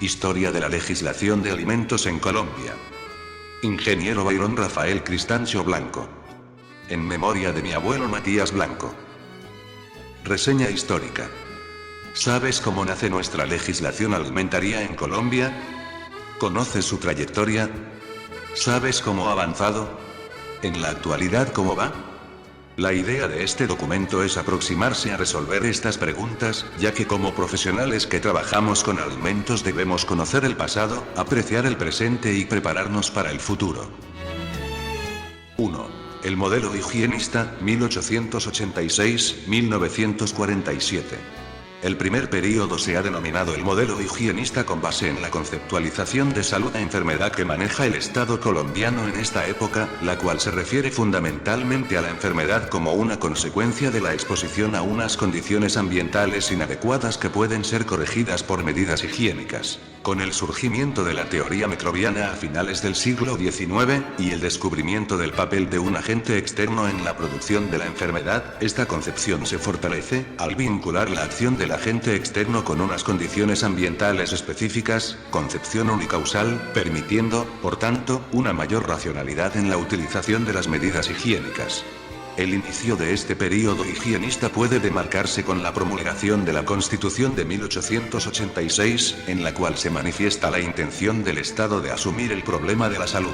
Historia de la legislación de alimentos en Colombia. Ingeniero Byron Rafael Cristancho Blanco. En memoria de mi abuelo Matías Blanco. Reseña histórica. ¿Sabes cómo nace nuestra legislación alimentaria en Colombia? ¿Conoces su trayectoria? ¿Sabes cómo ha avanzado? ¿En la actualidad cómo va? La idea de este documento es aproximarse a resolver estas preguntas, ya que como profesionales que trabajamos con alimentos debemos conocer el pasado, apreciar el presente y prepararnos para el futuro. 1. El modelo higienista, 1886-1947. El primer período se ha denominado el modelo higienista con base en la conceptualización de salud e enfermedad que maneja el Estado colombiano en esta época, la cual se refiere fundamentalmente a la enfermedad como una consecuencia de la exposición a unas condiciones ambientales inadecuadas que pueden ser corregidas por medidas higiénicas. Con el surgimiento de la teoría microbiana a finales del siglo XIX, y el descubrimiento del papel de un agente externo en la producción de la enfermedad, esta concepción se fortalece, al vincular la acción del agente externo con unas condiciones ambientales específicas, concepción unicausal, permitiendo, por tanto, una mayor racionalidad en la utilización de las medidas higiénicas. El inicio de este período higienista puede demarcarse con la promulgación de la Constitución de 1886, en la cual se manifiesta la intención del Estado de asumir el problema de la salud.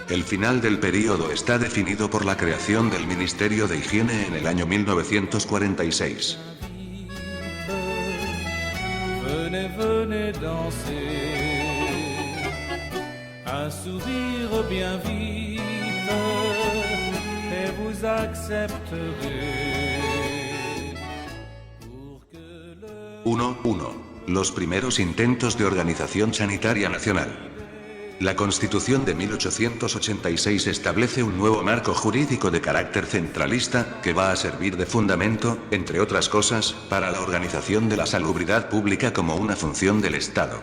El final del período está definido por la creación del Ministerio de Higiene en el año 1946. Venez, venez danser, un sourire bien vite, et vous accepterez. 1. Los primeros intentos de organización sanitaria nacional. La Constitución de 1886 establece un nuevo marco jurídico de carácter centralista, que va a servir de fundamento, entre otras cosas, para la organización de la salubridad pública como una función del Estado.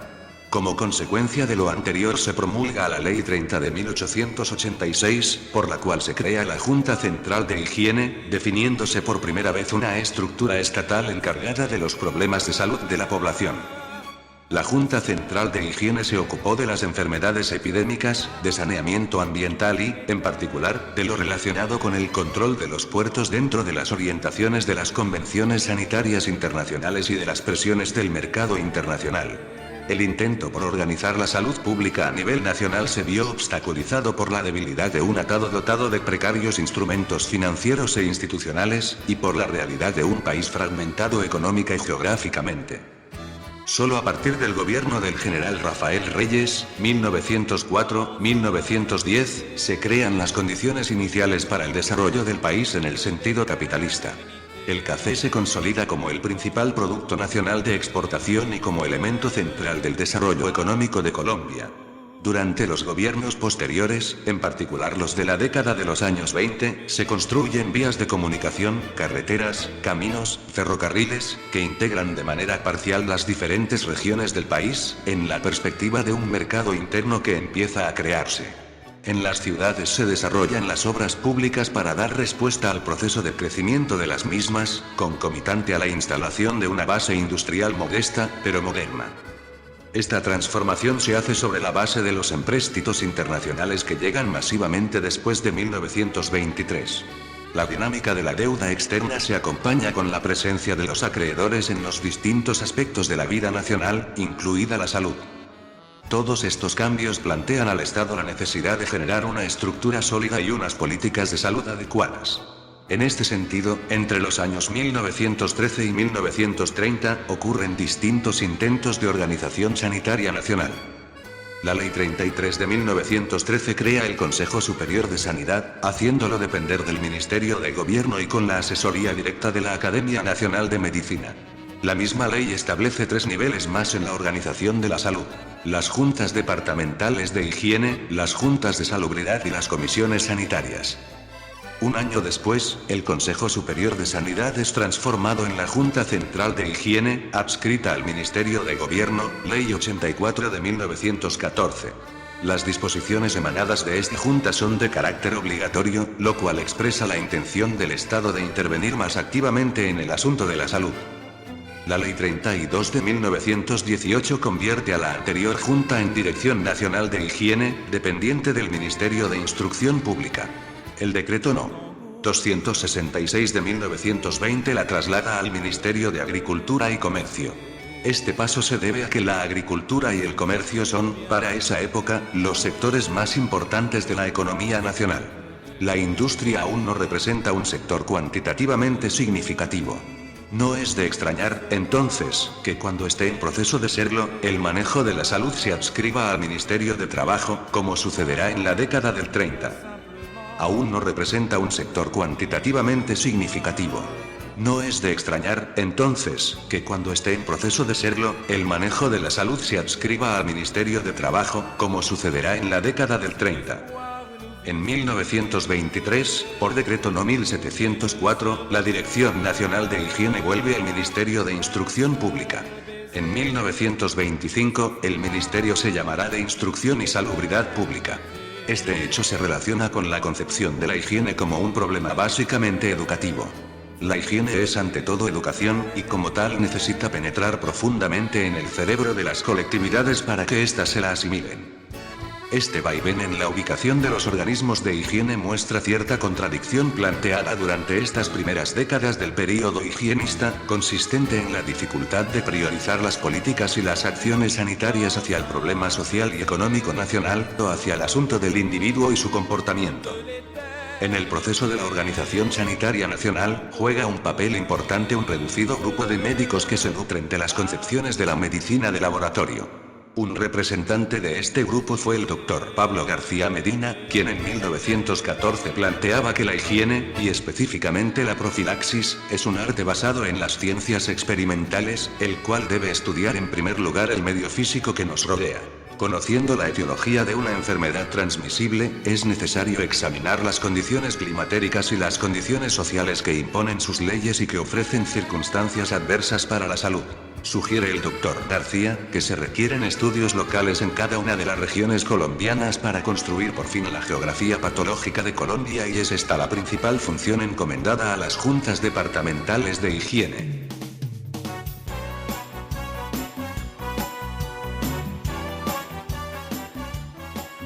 Como consecuencia de lo anterior se promulga la Ley 30 de 1886, por la cual se crea la Junta Central de Higiene, definiéndose por primera vez una estructura estatal encargada de los problemas de salud de la población. La Junta Central de Higiene se ocupó de las enfermedades epidémicas, de saneamiento ambiental y, en particular, de lo relacionado con el control de los puertos dentro de las orientaciones de las convenciones sanitarias internacionales y de las presiones del mercado internacional. El intento por organizar la salud pública a nivel nacional se vio obstaculizado por la debilidad de un Estado dotado de precarios instrumentos financieros e institucionales, y por la realidad de un país fragmentado económica y geográficamente. Solo a partir del gobierno del general Rafael Reyes, 1904-1910, se crean las condiciones iniciales para el desarrollo del país en el sentido capitalista. El café se consolida como el principal producto nacional de exportación y como elemento central del desarrollo económico de Colombia. Durante los gobiernos posteriores, en particular los de la década de los años 20, se construyen vías de comunicación, carreteras, caminos, ferrocarriles, que integran de manera parcial las diferentes regiones del país, en la perspectiva de un mercado interno que empieza a crearse. En las ciudades se desarrollan las obras públicas para dar respuesta al proceso de crecimiento de las mismas, concomitante a la instalación de una base industrial modesta, pero moderna. Esta transformación se hace sobre la base de los empréstitos internacionales que llegan masivamente después de 1923. La dinámica de la deuda externa se acompaña con la presencia de los acreedores en los distintos aspectos de la vida nacional, incluida la salud. Todos estos cambios plantean al Estado la necesidad de generar una estructura sólida y unas políticas de salud adecuadas. En este sentido, entre los años 1913 y 1930, ocurren distintos intentos de organización sanitaria nacional. La Ley 33 de 1913 crea el Consejo Superior de Sanidad, haciéndolo depender del Ministerio de Gobierno y con la asesoría directa de la Academia Nacional de Medicina. La misma ley establece 3 niveles más en la organización de la salud: las juntas departamentales de higiene, las juntas de salubridad y las comisiones sanitarias. Un año después, el Consejo Superior de Sanidad es transformado en la Junta Central de Higiene, adscrita al Ministerio de Gobierno, Ley 84 de 1914. Las disposiciones emanadas de esta Junta son de carácter obligatorio, lo cual expresa la intención del Estado de intervenir más activamente en el asunto de la salud. La Ley 32 de 1918 convierte a la anterior Junta en Dirección Nacional de Higiene, dependiente del Ministerio de Instrucción Pública. El Decreto No. 266 de 1920 la traslada al Ministerio de Agricultura y Comercio. Este paso se debe a que la agricultura y el comercio son, para esa época, los sectores más importantes de la economía nacional. La industria aún no representa un sector cuantitativamente significativo. No es de extrañar, entonces, que cuando esté en proceso de serlo, el manejo de la salud se adscriba al Ministerio de Trabajo, como sucederá en la década del 30. Aún no representa un sector cuantitativamente significativo. No es de extrañar, entonces, que cuando esté en proceso de serlo, el manejo de la salud se adscriba al Ministerio de Trabajo, como sucederá en la década del 30. En 1923, por Decreto No. 1704, la Dirección Nacional de Higiene vuelve al Ministerio de Instrucción Pública. En 1925, el ministerio se llamará de Instrucción y Salubridad Pública. Este hecho se relaciona con la concepción de la higiene como un problema básicamente educativo. La higiene es ante todo educación, y como tal necesita penetrar profundamente en el cerebro de las colectividades para que éstas se la asimilen. Este vaivén en la ubicación de los organismos de higiene muestra cierta contradicción planteada durante estas primeras décadas del período higienista, consistente en la dificultad de priorizar las políticas y las acciones sanitarias hacia el problema social y económico nacional, o hacia el asunto del individuo y su comportamiento. En el proceso de la organización sanitaria nacional, juega un papel importante un reducido grupo de médicos que se nutren de las concepciones de la medicina de laboratorio. Un representante de este grupo fue el doctor Pablo García Medina, quien en 1914 planteaba que la higiene, y específicamente la profilaxis, es un arte basado en las ciencias experimentales, el cual debe estudiar en primer lugar el medio físico que nos rodea. Conociendo la etiología de una enfermedad transmisible, es necesario examinar las condiciones climatéricas y las condiciones sociales que imponen sus leyes y que ofrecen circunstancias adversas para la salud. Sugiere el doctor García, que se requieren estudios locales en cada una de las regiones colombianas para construir por fin la geografía patológica de Colombia, y es esta la principal función encomendada a las juntas departamentales de higiene.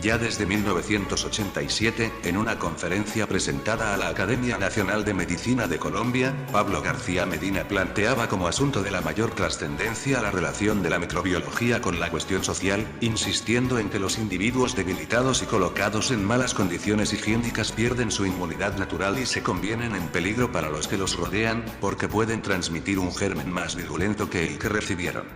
Ya desde 1987, en una conferencia presentada a la Academia Nacional de Medicina de Colombia, Pablo García Medina planteaba como asunto de la mayor trascendencia la relación de la microbiología con la cuestión social, insistiendo en que los individuos debilitados y colocados en malas condiciones higiénicas pierden su inmunidad natural y se convierten en peligro para los que los rodean, porque pueden transmitir un germen más virulento que el que recibieron.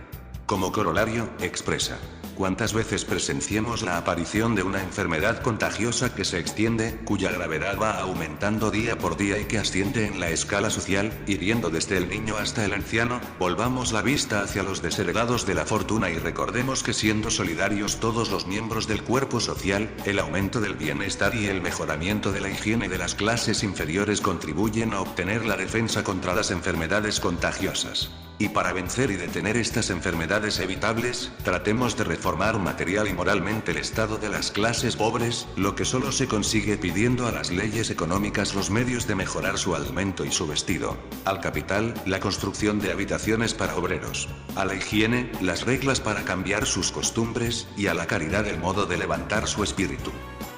Como corolario, expresa: ¿cuántas veces presenciemos la aparición de una enfermedad contagiosa que se extiende, cuya gravedad va aumentando día por día y que asciende en la escala social, hiriendo desde el niño hasta el anciano? Volvamos la vista hacia los desheredados de la fortuna y recordemos que siendo solidarios todos los miembros del cuerpo social, el aumento del bienestar y el mejoramiento de la higiene de las clases inferiores contribuyen a obtener la defensa contra las enfermedades contagiosas. Y para vencer y detener estas enfermedades evitables, tratemos de reformar material y moralmente el estado de las clases pobres, lo que solo se consigue pidiendo a las leyes económicas los medios de mejorar su alimento y su vestido, al capital, la construcción de habitaciones para obreros, a la higiene, las reglas para cambiar sus costumbres, y a la caridad el modo de levantar su espíritu.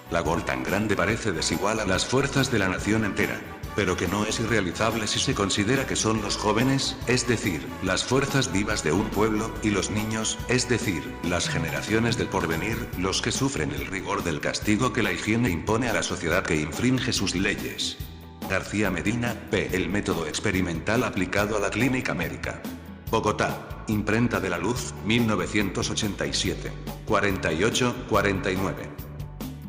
Labor tan grande parece desigual a las fuerzas de la nación entera, pero que no es irrealizable si se considera que son los jóvenes, es decir, las fuerzas vivas de un pueblo, y los niños, es decir, las generaciones del porvenir, los que sufren el rigor del castigo que la higiene impone a la sociedad que infringe sus leyes. García Medina, P. El método experimental aplicado a la clínica médica. Bogotá, Imprenta de la Luz, 1987. 48-49.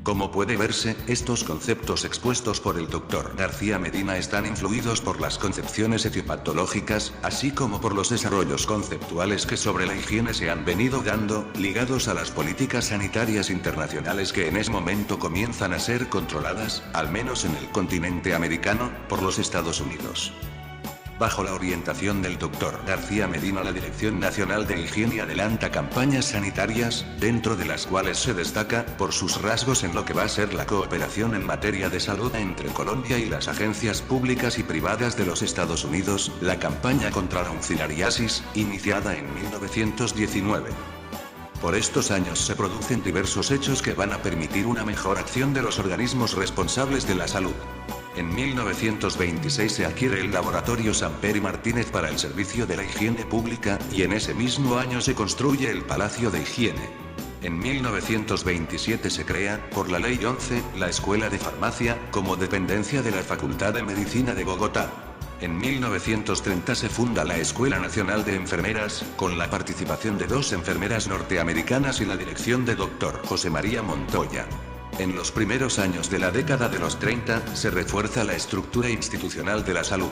Como puede verse, estos conceptos expuestos por el Dr. García Medina están influidos por las concepciones etiopatológicas, así como por los desarrollos conceptuales que sobre la higiene se han venido dando, ligados a las políticas sanitarias internacionales que en ese momento comienzan a ser controladas, al menos en el continente americano, por los Estados Unidos. Bajo la orientación del Dr. García Medina, la Dirección Nacional de Higiene adelanta campañas sanitarias, dentro de las cuales se destaca, por sus rasgos en lo que va a ser la cooperación en materia de salud entre Colombia y las agencias públicas y privadas de los Estados Unidos, la campaña contra la uncilariasis, iniciada en 1919. Por estos años se producen diversos hechos que van a permitir una mejor acción de los organismos responsables de la salud. En 1926 se adquiere el laboratorio Samper y Martínez para el servicio de la higiene pública, y en ese mismo año se construye el Palacio de Higiene. En 1927 se crea, por la Ley 11, la Escuela de Farmacia, como dependencia de la Facultad de Medicina de Bogotá. En 1930 se funda la Escuela Nacional de Enfermeras, con la participación de 2 enfermeras norteamericanas y la dirección de Dr. José María Montoya. En los primeros años de la década de los 30, se refuerza la estructura institucional de la salud.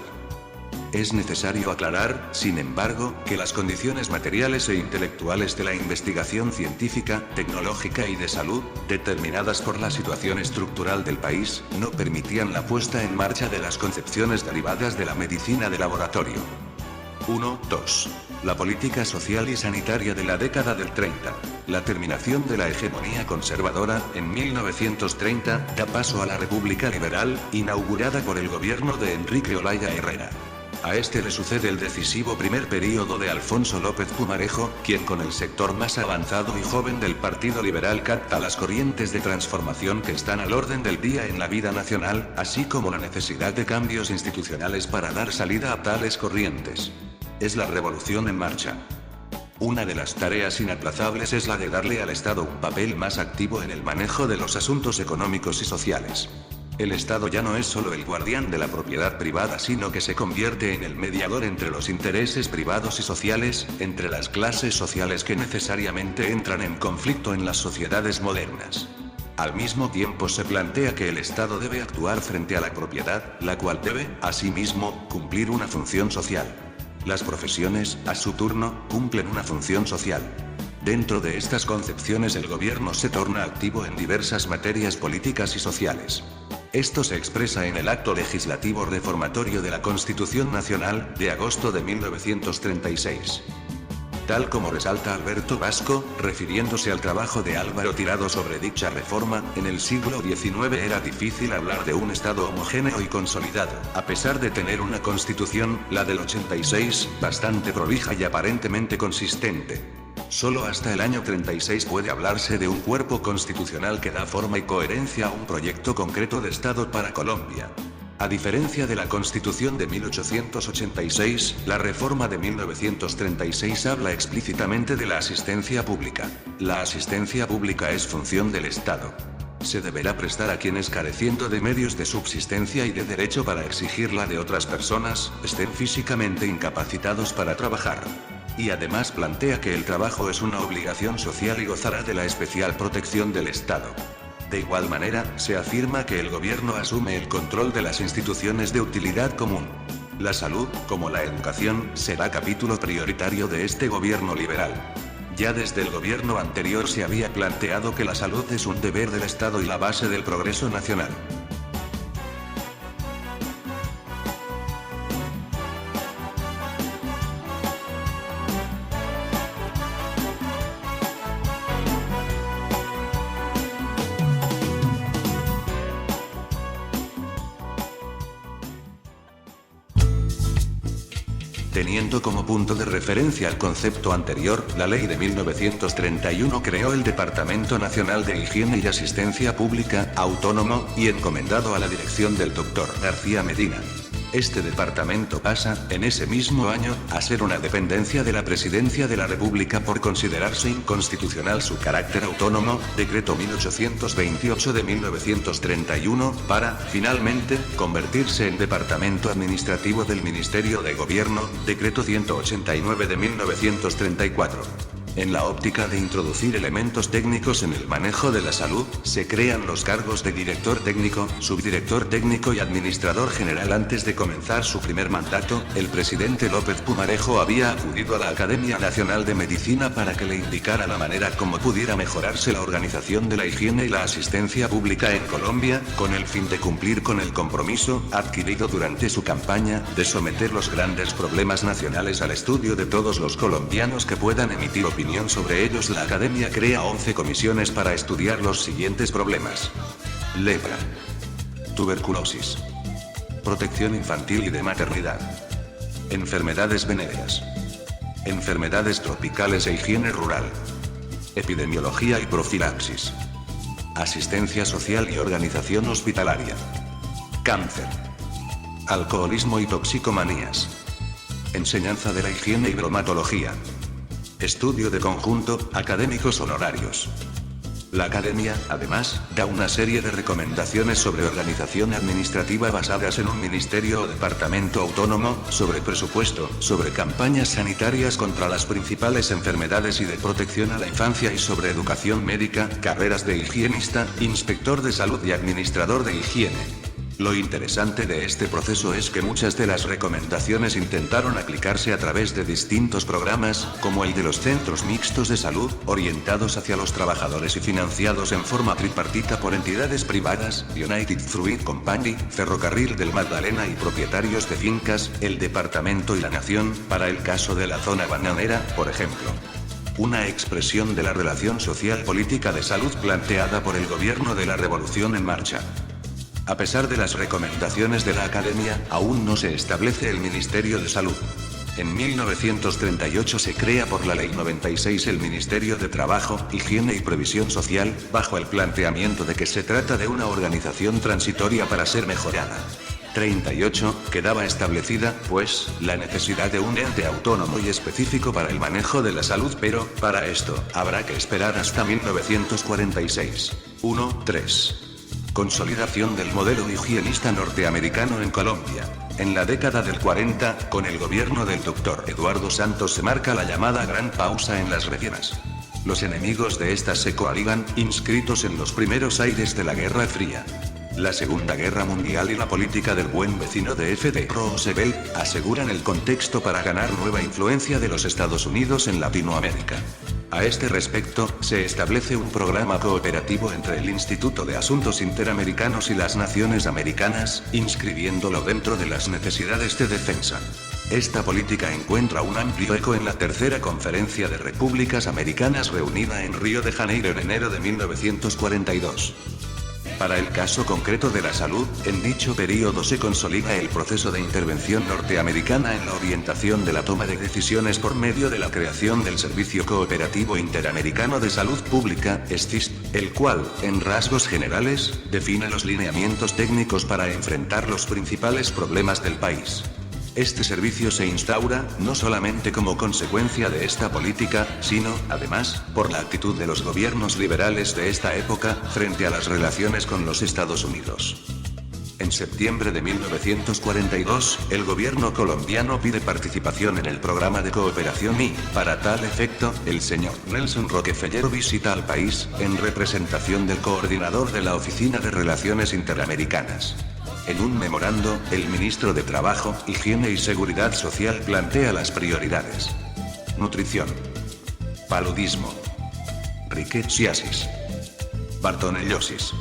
Es necesario aclarar, sin embargo, que las condiciones materiales e intelectuales de la investigación científica, tecnológica y de salud, determinadas por la situación estructural del país, no permitían la puesta en marcha de las concepciones derivadas de la medicina de laboratorio. 1-2. La política social y sanitaria de la década del 30. La terminación de la hegemonía conservadora, en 1930, da paso a la República Liberal, inaugurada por el gobierno de Enrique Olaya Herrera. A este le sucede el decisivo primer período de Alfonso López Pumarejo, quien con el sector más avanzado y joven del Partido Liberal capta las corrientes de transformación que están al orden del día en la vida nacional, así como la necesidad de cambios institucionales para dar salida a tales corrientes. Es la revolución en marcha. Una de las tareas inaplazables es la de darle al Estado un papel más activo en el manejo de los asuntos económicos y sociales. El Estado ya no es solo el guardián de la propiedad privada, sino que se convierte en el mediador entre los intereses privados y sociales, entre las clases sociales que necesariamente entran en conflicto en las sociedades modernas. Al mismo tiempo se plantea que el Estado debe actuar frente a la propiedad, la cual debe, asimismo, cumplir una función social. Las profesiones, a su turno, cumplen una función social. Dentro de estas concepciones el gobierno se torna activo en diversas materias políticas y sociales. Esto se expresa en el Acto Legislativo Reformatorio de la Constitución Nacional, de agosto de 1936. Tal como resalta Alberto Vasco, refiriéndose al trabajo de Álvaro Tirado sobre dicha reforma, en el siglo XIX era difícil hablar de un Estado homogéneo y consolidado, a pesar de tener una Constitución, la del 86, bastante prolija y aparentemente consistente. Solo hasta el año 36 puede hablarse de un cuerpo constitucional que da forma y coherencia a un proyecto concreto de Estado para Colombia. A diferencia de la Constitución de 1886, la reforma de 1936 habla explícitamente de la asistencia pública. La asistencia pública es función del Estado. Se deberá prestar a quienes, careciendo de medios de subsistencia y de derecho para exigirla de otras personas, estén físicamente incapacitados para trabajar. Y además plantea que el trabajo es una obligación social y gozará de la especial protección del Estado. De igual manera, se afirma que el gobierno asume el control de las instituciones de utilidad común. La salud, como la educación, será capítulo prioritario de este gobierno liberal. Ya desde el gobierno anterior se había planteado que la salud es un deber del Estado y la base del progreso nacional. Teniendo como punto de referencia el concepto anterior, la ley de 1931 creó el Departamento Nacional de Higiene y Asistencia Pública, autónomo, y encomendado a la dirección del Dr. García Medina. Este departamento pasa, en ese mismo año, a ser una dependencia de la Presidencia de la República por considerarse inconstitucional su carácter autónomo, Decreto 1828 de 1931, para, finalmente, convertirse en Departamento Administrativo del Ministerio de Gobierno, Decreto 189 de 1934. En la óptica de introducir elementos técnicos en el manejo de la salud, se crean los cargos de director técnico, subdirector técnico y administrador general. Antes de comenzar su primer mandato, el presidente López Pumarejo había acudido a la Academia Nacional de Medicina para que le indicara la manera como pudiera mejorarse la organización de la higiene y la asistencia pública en Colombia, con el fin de cumplir con el compromiso, adquirido durante su campaña, de someter los grandes problemas nacionales al estudio de todos los colombianos que puedan emitir opinión sobre ellos. La Academia crea 11 comisiones para estudiar los siguientes problemas: lepra, tuberculosis, protección infantil y de maternidad, enfermedades venéreas, enfermedades tropicales e higiene rural, epidemiología y profilaxis, asistencia social y organización hospitalaria, cáncer, alcoholismo y toxicomanías, enseñanza de la higiene y bromatología, estudio de conjunto, académicos honorarios. La Academia, además, da una serie de recomendaciones sobre organización administrativa basadas en un ministerio o departamento autónomo, sobre presupuesto, sobre campañas sanitarias contra las principales enfermedades y de protección a la infancia y sobre educación médica, carreras de higienista, inspector de salud y administrador de higiene. Lo interesante de este proceso es que muchas de las recomendaciones intentaron aplicarse a través de distintos programas, como el de los centros mixtos de salud, orientados hacia los trabajadores y financiados en forma tripartita por entidades privadas, United Fruit Company, Ferrocarril del Magdalena y propietarios de fincas, el departamento y la nación, para el caso de la zona bananera, por ejemplo. Una expresión de la relación social política de salud planteada por el gobierno de la Revolución en Marcha. A pesar de las recomendaciones de la Academia, aún no se establece el Ministerio de Salud. En 1938 se crea por la Ley 96 el Ministerio de Trabajo, Higiene y Previsión Social, bajo el planteamiento de que se trata de una organización transitoria para ser mejorada. 38, quedaba establecida, pues, la necesidad de un ente autónomo y específico para el manejo de la salud, pero, para esto, habrá que esperar hasta 1946. 1.3. Consolidación del modelo higienista norteamericano en Colombia. En la década del 40, con el gobierno del Dr. Eduardo Santos se marca la llamada Gran Pausa en las regiones. Los enemigos de estas se coaligan, inscritos en los primeros aires de la Guerra Fría. La Segunda Guerra Mundial y la política del buen vecino de F.D. Roosevelt aseguran el contexto para ganar nueva influencia de los Estados Unidos en Latinoamérica. A este respecto, se establece un programa cooperativo entre el Instituto de Asuntos Interamericanos y las Naciones Americanas, inscribiéndolo dentro de las necesidades de defensa. Esta política encuentra un amplio eco en la Tercera Conferencia de Repúblicas Americanas reunida en Río de Janeiro en enero de 1942. Para el caso concreto de la salud, en dicho período se consolida el proceso de intervención norteamericana en la orientación de la toma de decisiones por medio de la creación del Servicio Cooperativo Interamericano de Salud Pública, SCISP, el cual, en rasgos generales, define los lineamientos técnicos para enfrentar los principales problemas del país. Este servicio se instaura, no solamente como consecuencia de esta política, sino, además, por la actitud de los gobiernos liberales de esta época, frente a las relaciones con los Estados Unidos. En septiembre de 1942, el gobierno colombiano pide participación en el programa de cooperación y, para tal efecto, el señor Nelson Rockefeller visita al país, en representación del coordinador de la Oficina de Relaciones Interamericanas. En un memorando, el ministro de Trabajo, Higiene y Seguridad Social plantea las prioridades: nutrición, paludismo, riqueciasis, bartonellosis.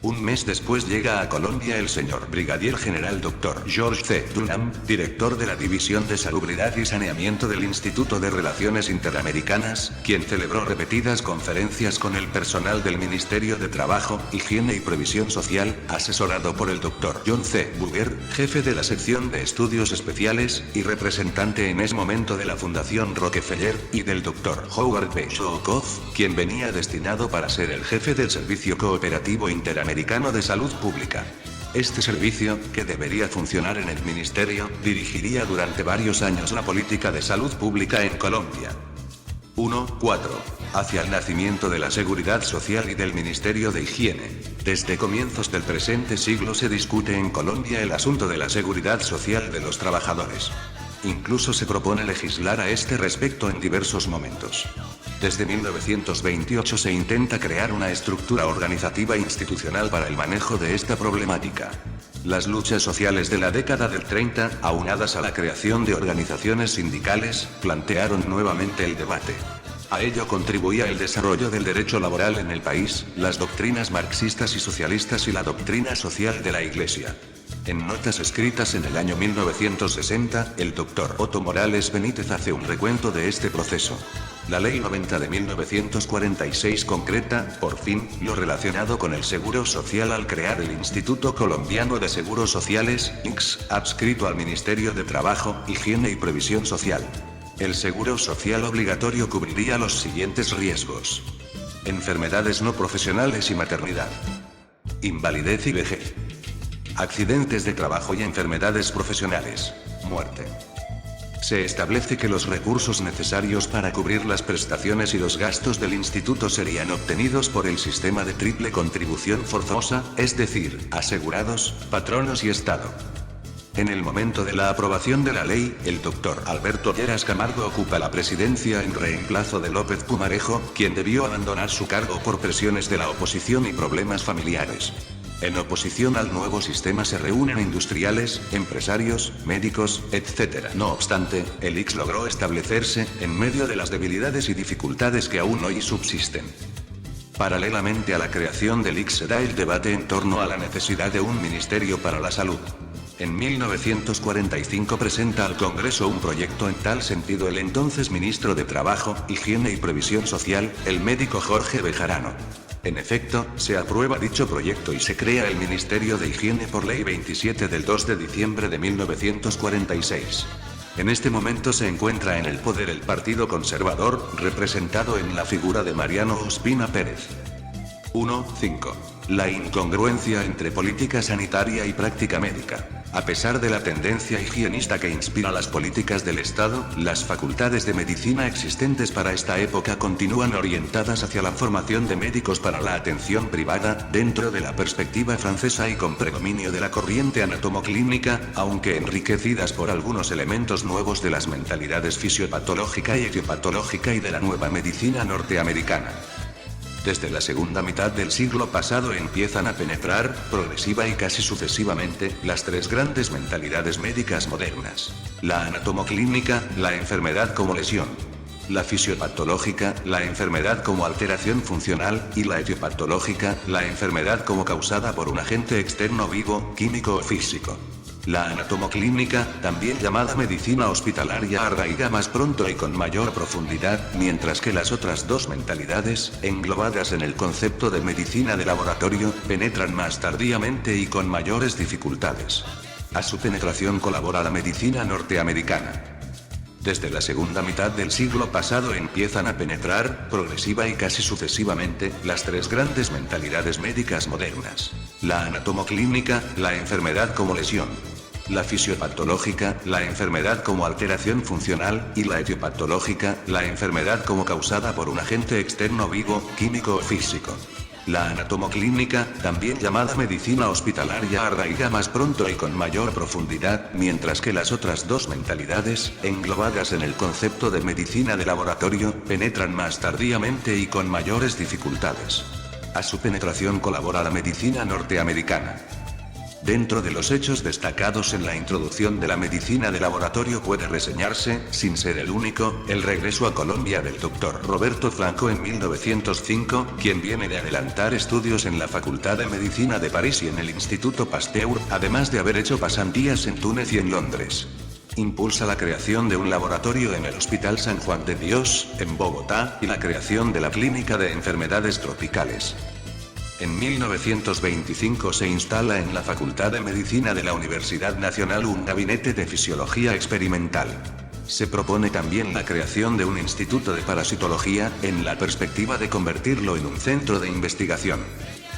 Un mes después llega a Colombia el señor Brigadier General Dr. George C. Dunham, director de la División de Salubridad y Saneamiento del Instituto de Relaciones Interamericanas, quien celebró repetidas conferencias con el personal del Ministerio de Trabajo, Higiene y Previsión Social, asesorado por el Dr. John C. Bugger, jefe de la sección de estudios especiales, y representante en ese momento de la Fundación Rockefeller, y del Dr. Howard B. Showkoff, quien venía destinado para ser el jefe del Servicio Cooperativo Interamericano de Salud Pública. Este servicio, que debería funcionar en el ministerio, dirigiría durante varios años la política de salud pública en Colombia. 1.4. hacia el nacimiento de la Seguridad Social y del Ministerio de Higiene. Desde comienzos del presente siglo se discute en Colombia el asunto de la seguridad social de los trabajadores. Incluso se propone legislar a este respecto en diversos momentos. Desde 1928 se intenta crear una estructura organizativa institucional para el manejo de esta problemática. Las luchas sociales de la década del 30, aunadas a la creación de organizaciones sindicales, plantearon nuevamente el debate. A ello contribuía el desarrollo del derecho laboral en el país, las doctrinas marxistas y socialistas y la doctrina social de la Iglesia. En notas escritas en el año 1960, el Dr. Otto Morales Benítez hace un recuento de este proceso. La Ley 90 de 1946 concreta, por fin, lo relacionado con el seguro social al crear el Instituto Colombiano de Seguros Sociales, INCS, adscrito al Ministerio de Trabajo, Higiene y Previsión Social. El seguro social obligatorio cubriría los siguientes riesgos: enfermedades no profesionales y maternidad, invalidez y vejez, accidentes de trabajo y enfermedades profesionales, muerte. Se establece que los recursos necesarios para cubrir las prestaciones y los gastos del instituto serían obtenidos por el sistema de triple contribución forzosa, es decir, asegurados, patronos y Estado. En el momento de la aprobación de la ley, el doctor Alberto Lleras Camargo ocupa la presidencia en reemplazo de López Pumarejo, quien debió abandonar su cargo por presiones de la oposición y problemas familiares. En oposición al nuevo sistema se reúnen industriales, empresarios, médicos, etc. No obstante, el ICS logró establecerse, en medio de las debilidades y dificultades que aún hoy subsisten. Paralelamente a la creación del ICS se da el debate en torno a la necesidad de un ministerio para la salud. En 1945 presenta al Congreso un proyecto en tal sentido el entonces ministro de Trabajo, Higiene y Previsión Social, el médico Jorge Bejarano. En efecto, se aprueba dicho proyecto y se crea el Ministerio de Higiene por Ley 27 del 2 de diciembre de 1946. En este momento se encuentra en el poder el Partido Conservador, representado en la figura de Mariano Ospina Pérez. 1.5. La incongruencia entre política sanitaria y práctica médica. A pesar de la tendencia higienista que inspira las políticas del Estado, las facultades de medicina existentes para esta época continúan orientadas hacia la formación de médicos para la atención privada, dentro de la perspectiva francesa y con predominio de la corriente anatomoclínica, aunque enriquecidas por algunos elementos nuevos de las mentalidades fisiopatológica y etiopatológica y de la nueva medicina norteamericana. Desde la segunda mitad del siglo pasado empiezan a penetrar, progresiva y casi sucesivamente, las tres grandes mentalidades médicas modernas: la anatomoclínica, la enfermedad como lesión; la fisiopatológica, la enfermedad como alteración funcional; y la etiopatológica, la enfermedad como causada por un agente externo vivo, químico o físico. La anatomoclínica, también llamada medicina hospitalaria, arraiga más pronto y con mayor profundidad, mientras que las otras dos mentalidades, englobadas en el concepto de medicina de laboratorio, penetran más tardíamente y con mayores dificultades. A su penetración colabora la medicina norteamericana. Desde la segunda mitad del siglo pasado empiezan a penetrar, progresiva y casi sucesivamente, las tres grandes mentalidades médicas modernas: la anatomoclínica, la enfermedad como lesión; la fisiopatológica, la enfermedad como alteración funcional; y la etiopatológica, la enfermedad como causada por un agente externo vivo, químico o físico. La anatomoclínica, también llamada medicina hospitalaria, arraiga más pronto y con mayor profundidad, mientras que las otras dos mentalidades, englobadas en el concepto de medicina de laboratorio, penetran más tardíamente y con mayores dificultades. A su penetración colabora la medicina norteamericana. Dentro de los hechos destacados en la introducción de la medicina de laboratorio puede reseñarse, sin ser el único, el regreso a Colombia del Dr. Roberto Franco en 1905, quien viene de adelantar estudios en la Facultad de Medicina de París y en el Instituto Pasteur, además de haber hecho pasantías en Túnez y en Londres. Impulsa la creación de un laboratorio en el Hospital San Juan de Dios, en Bogotá, y la creación de la Clínica de Enfermedades Tropicales. En 1925 se instala en la Facultad de Medicina de la Universidad Nacional un gabinete de fisiología experimental. Se propone también la creación de un instituto de parasitología, en la perspectiva de convertirlo en un centro de investigación.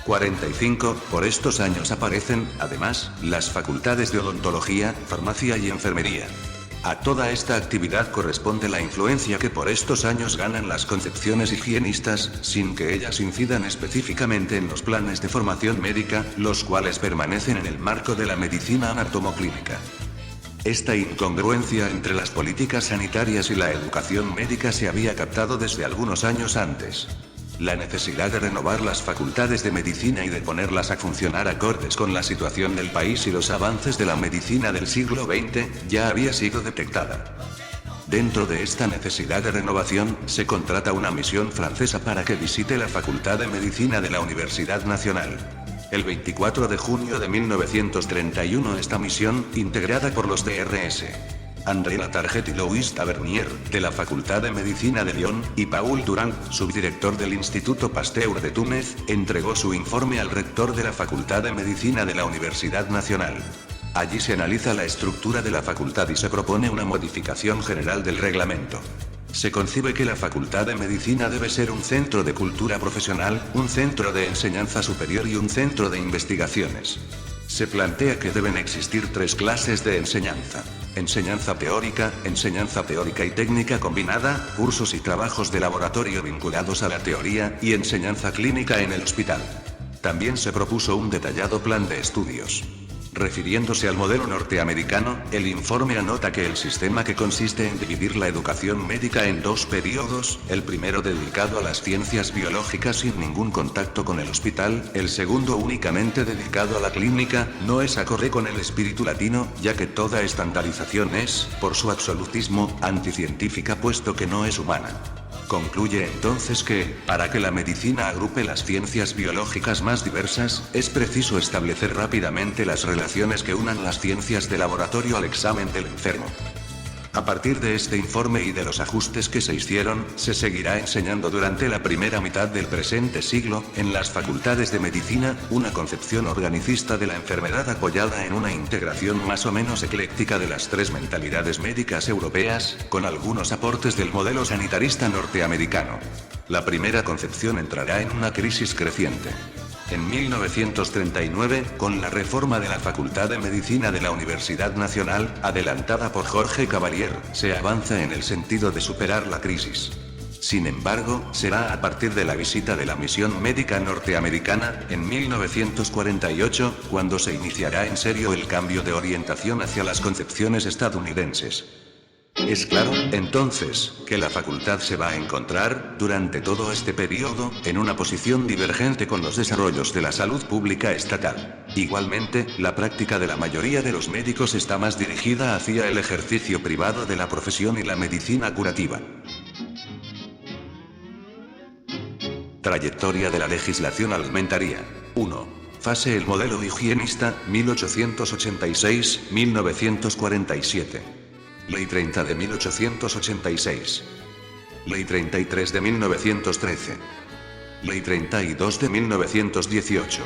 45. Por estos años aparecen, además, las facultades de odontología, farmacia y enfermería. A toda esta actividad corresponde la influencia que por estos años ganan las concepciones higienistas, sin que ellas incidan específicamente en los planes de formación médica, los cuales permanecen en el marco de la medicina anatomoclínica. Esta incongruencia entre las políticas sanitarias y la educación médica se había captado desde algunos años antes. La necesidad de renovar las facultades de medicina y de ponerlas a funcionar acordes con la situación del país y los avances de la medicina del siglo XX, ya había sido detectada. Dentro de esta necesidad de renovación, se contrata una misión francesa para que visite la Facultad de Medicina de la Universidad Nacional. El 24 de junio de 1931 esta misión, integrada por los Drs. André Latarjet y Louis Tavernier, de la Facultad de Medicina de Lyon, y Paul Durand, subdirector del Instituto Pasteur de Túnez, entregó su informe al rector de la Facultad de Medicina de la Universidad Nacional. Allí se analiza la estructura de la facultad y se propone una modificación general del reglamento. Se concibe que la Facultad de Medicina debe ser un centro de cultura profesional, un centro de enseñanza superior y un centro de investigaciones. Se plantea que deben existir 3 clases de enseñanza: enseñanza teórica y técnica combinada, cursos y trabajos de laboratorio vinculados a la teoría, y enseñanza clínica en el hospital. También se propuso un detallado plan de estudios. Refiriéndose al modelo norteamericano, el informe anota que el sistema, que consiste en dividir la educación médica en 2 periodos, el primero dedicado a las ciencias biológicas sin ningún contacto con el hospital, el segundo únicamente dedicado a la clínica, no es acorde con el espíritu latino, ya que toda estandarización es, por su absolutismo, anticientífica puesto que no es humana. Concluye entonces que, para que la medicina agrupe las ciencias biológicas más diversas, es preciso establecer rápidamente las relaciones que unan las ciencias de laboratorio al examen del enfermo. A partir de este informe y de los ajustes que se hicieron, se seguirá enseñando durante la primera mitad del presente siglo, en las facultades de medicina, una concepción organicista de la enfermedad apoyada en una integración más o menos ecléctica de las 3 mentalidades médicas europeas, con algunos aportes del modelo sanitarista norteamericano. La primera concepción entrará en una crisis creciente. En 1939, con la reforma de la Facultad de Medicina de la Universidad Nacional, adelantada por Jorge Cavalier, se avanza en el sentido de superar la crisis. Sin embargo, será a partir de la visita de la misión médica norteamericana, en 1948, cuando se iniciará en serio el cambio de orientación hacia las concepciones estadounidenses. Es claro, entonces, que la facultad se va a encontrar, durante todo este periodo, en una posición divergente con los desarrollos de la salud pública estatal. Igualmente, la práctica de la mayoría de los médicos está más dirigida hacia el ejercicio privado de la profesión y la medicina curativa. Trayectoria de la legislación alimentaria. 1. Fase: el modelo higienista, 1886-1947. Ley 30 de 1886. Ley 33 de 1913. Ley 32 de 1918.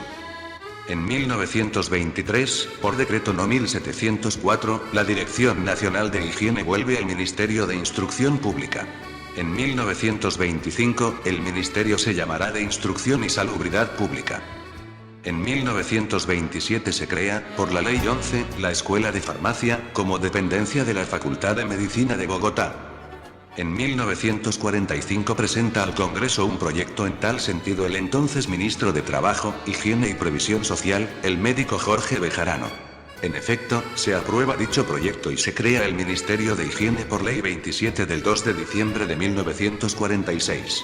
En 1923, por decreto No. 1704, la Dirección Nacional de Higiene vuelve al Ministerio de Instrucción Pública. En 1925, el ministerio se llamará de Instrucción y Salubridad Pública. En 1927 se crea, por la Ley 11, la Escuela de Farmacia, como dependencia de la Facultad de Medicina de Bogotá. En 1945 presenta al Congreso un proyecto en tal sentido el entonces ministro de Trabajo, Higiene y Previsión Social, el médico Jorge Bejarano. En efecto, se aprueba dicho proyecto y se crea el Ministerio de Higiene por Ley 27 del 2 de diciembre de 1946.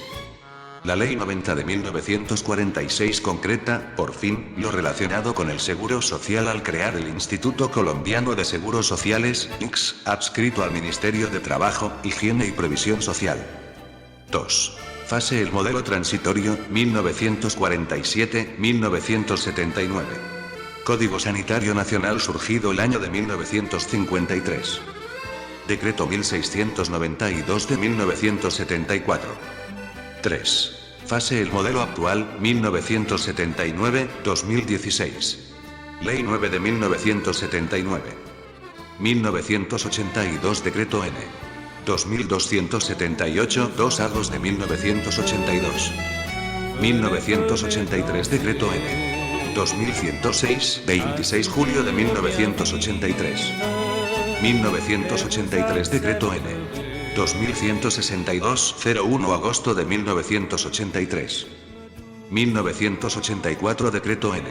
La Ley 90 de 1946 concreta, por fin, lo relacionado con el seguro social al crear el Instituto Colombiano de Seguros Sociales, INCS, adscrito al Ministerio de Trabajo, Higiene y Previsión Social. 2. Fase: el modelo transitorio, 1947-1979. Código Sanitario Nacional surgido el año de 1953. Decreto 1692 de 1974. 3. Fase: el modelo actual, 1979-2016. Ley 9 de 1979. 1982 Decreto N. 2278 2 de 1982. 1983 Decreto N. 2106 26 julio de 1983. 1983 Decreto N. 2162, 01 agosto de 1983. 1984 Decreto N.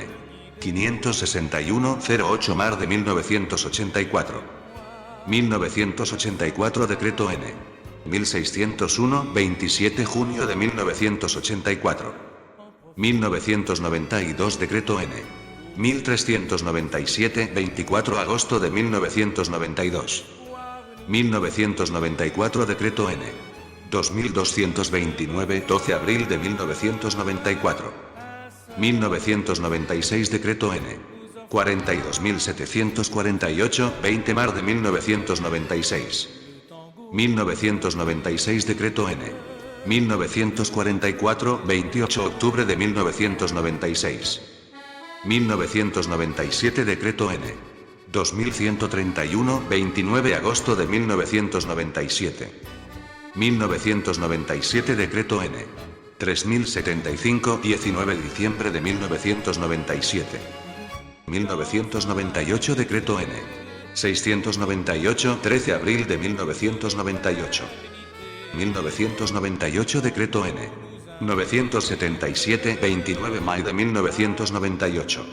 561, 08 mar de 1984. 1984 Decreto N. 1601, 27 junio de 1984. 1992 Decreto N. 1397, 24 agosto de 1992. 1994 Decreto N. 2229, 12 abril de 1994. 1996 Decreto N. 42748, 20 mar de 1996. 1996 Decreto N. 1944, 28 octubre de 1996. 1997 Decreto N. 2131, 29 agosto de 1997. 1997 Decreto N. 3075, 19 diciembre de 1997. 1998 Decreto N. 698, 13 abril de 1998. 1998 Decreto N. 977, 29 mayo de 1998.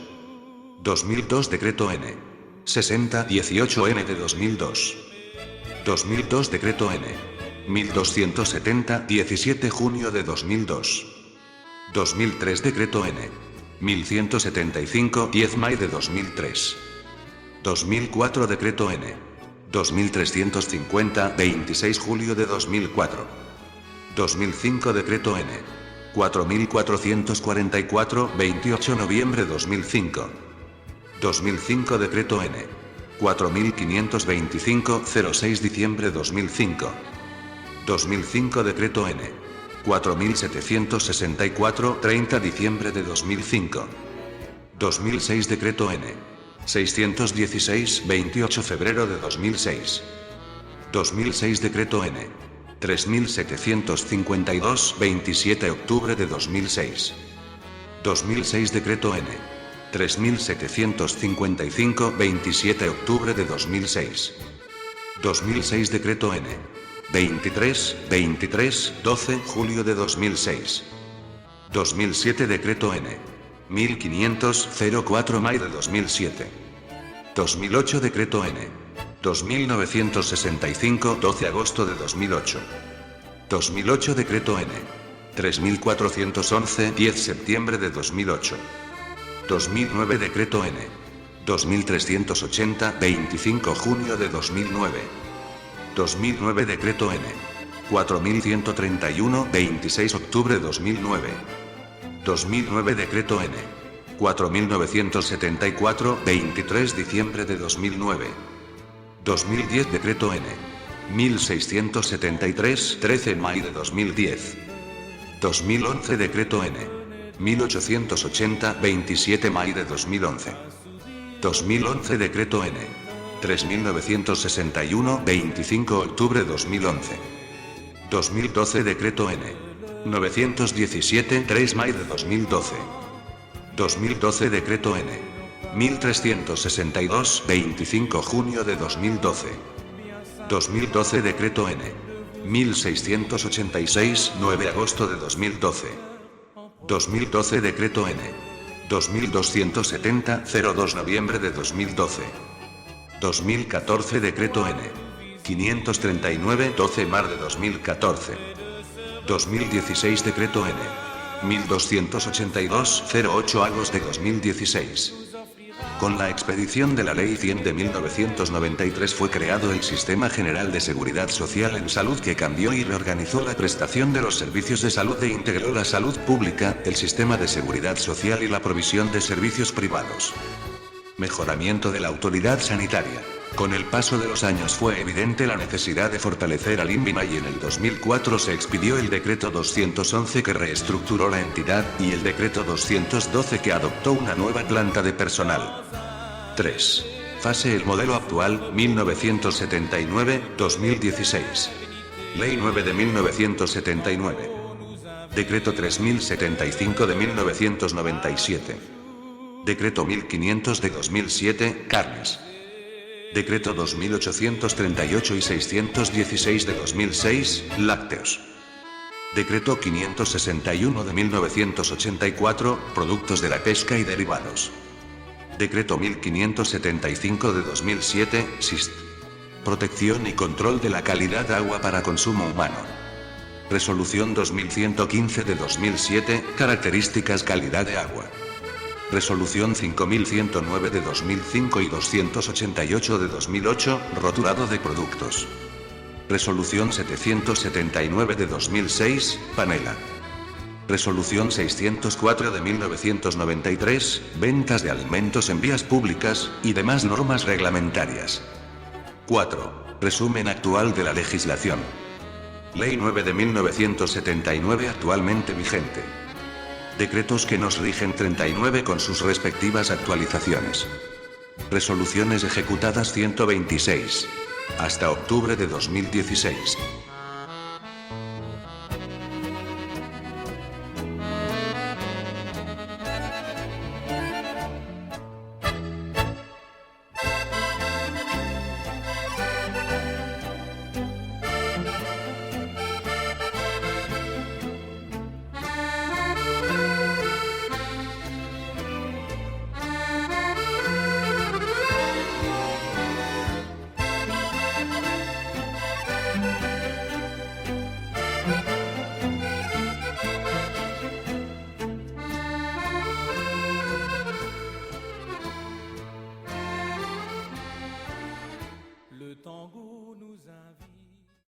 2002 Decreto N. 6018N de 2002. 2002 Decreto N. 1270, 17 junio de 2002. 2003 Decreto N. 1175, 10 mayo de 2003. 2004 Decreto N. 2350, 26 julio de 2004. 2005 Decreto N. 4444, 28 noviembre de 2005. 2005 Decreto N. 4525, 06 diciembre 2005. 2005 Decreto N. 4764, 30 diciembre de 2005. 2006 Decreto N. 616, 28 febrero de 2006. 2006 Decreto N. 3752, 27 octubre de 2006. 2006 Decreto N. 3755, 27 octubre de 2006. 2006 Decreto N. 23, 12 julio de 2006. 2007 Decreto N. 1500, 04 mayo de 2007. 2008 Decreto N. 2965, 12 agosto de 2008. 2008 Decreto N. 3411, 10 septiembre de 2008. 2009 Decreto N. 2380, 25 junio de 2009. 2009 Decreto N. 4131, 26 octubre de 2009. 2009 Decreto N. 4974, 23 diciembre de 2009. 2010 Decreto N. 1673, 13 mayo de 2010. 2011 Decreto N. 1880, 27 mayo de 2011. 2011 Decreto N. 3961, 25 octubre de 2011. 2012 Decreto N. 917, 3 mayo de 2012. 2012 Decreto N. 1362, 25 junio de 2012. 2012 Decreto N. 1686, 9 agosto de 2012. 2012 Decreto N. 2270, 02 noviembre de 2012. 2014 Decreto N. 539, 12 mar de 2014. 2016 Decreto N. 1282, 08 agosto de 2016. Con la expedición de la Ley 100 de 1993 fue creado el Sistema General de Seguridad Social en Salud, que cambió y reorganizó la prestación de los servicios de salud e integró la salud pública, el sistema de seguridad social y la provisión de servicios privados. Mejoramiento de la autoridad sanitaria. Con el paso de los años fue evidente la necesidad de fortalecer al INVIMA y en el 2004 se expidió el Decreto 211 que reestructuró la entidad, y el Decreto 212 que adoptó una nueva planta de personal. 3. Fase el modelo actual, 1979-2016. Ley 9 de 1979. Decreto 3075 de 1997. Decreto 1500 de 2007, carnes. Decreto 2838 y 616 de 2006, lácteos. Decreto 561 de 1984, productos de la pesca y derivados. Decreto 1575 de 2007, SIST. Protección y control de la calidad de agua para consumo humano. Resolución 2115 de 2007, características calidad de agua. Resolución 5109 de 2005 y 288 de 2008, rotulado de productos. Resolución 779 de 2006, panela. Resolución 604 de 1993, ventas de alimentos en vías públicas, y demás normas reglamentarias. 4. Resumen actual de la legislación. Ley 9 de 1979 actualmente vigente. Decretos que nos rigen 39 con sus respectivas actualizaciones. Resoluciones ejecutadas 126. Hasta octubre de 2016.